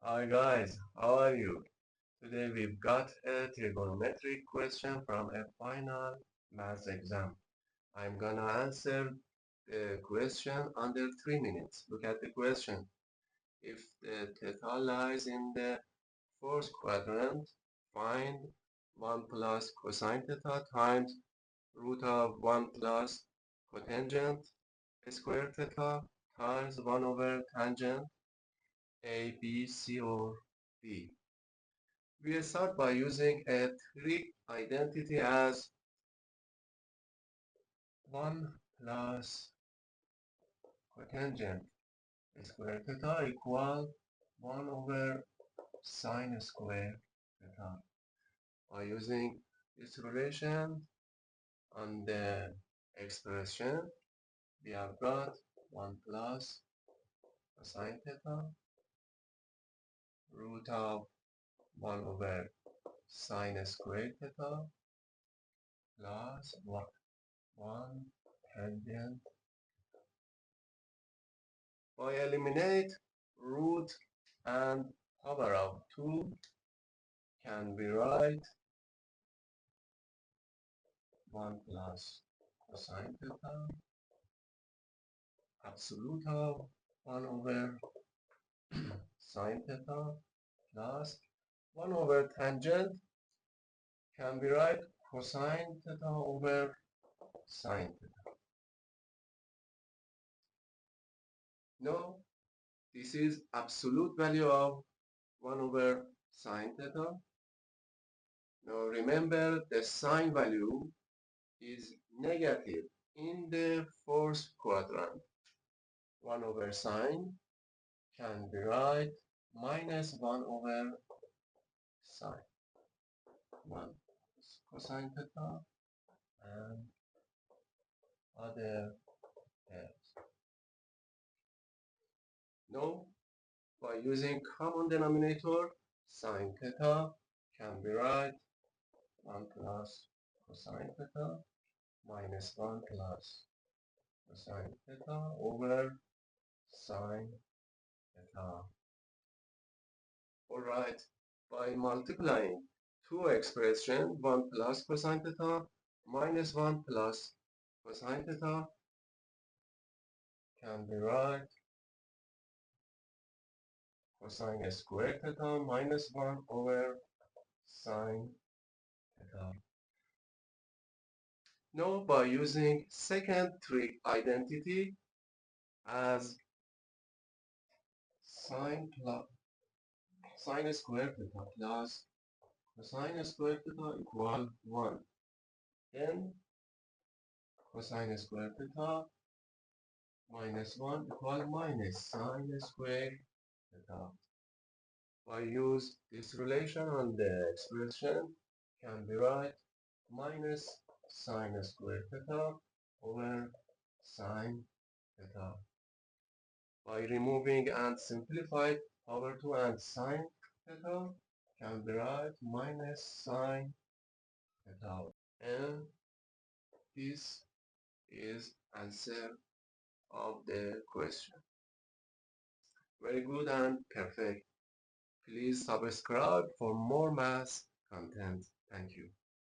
Hi guys, how are you? Today we've got a trigonometric question from a final math exam. I'm gonna answer the question under 3 minutes. Look at the question. If the theta lies in the fourth quadrant, find 1 plus cosine theta times root of 1 plus cotangent square theta times 1 over tangent A, B, C, or D. We start by using a Trig identity as 1 plus cotangent square theta equal 1 over sine square theta. By using this relation on the expression, we have got 1 plus cosine theta root of 1 over sine square theta plus 1 tangent. By eliminate root and power of 2 can be write 1 plus cosine theta absolute of 1 over sine theta plus 1 over tangent can be write cosine theta over sine theta. No, this is absolute value of 1 over sine theta. Now remember the sine value is negative in the fourth quadrant. 1 over sine can be write minus 1 over sine. 1 cosine theta and other terms. Now, by using common denominator, sine theta can be write 1 plus cosine theta minus 1 plus cosine theta over sine theta. Alright, by multiplying two expressions, 1 plus cosine theta minus 1 plus cosine theta can be write cosine square theta minus 1 over sine theta. Now by using second trig identity as sine square theta plus cosine square theta equal 1. Then cosine square theta minus 1 equal minus sine square theta. By use this relation on the expression can be write minus sine square theta over sine theta. By removing and simplify power 2 and sine theta can be write minus sine theta. And this is answer of the question. Very good and perfect. Please subscribe for more math content. Thank you.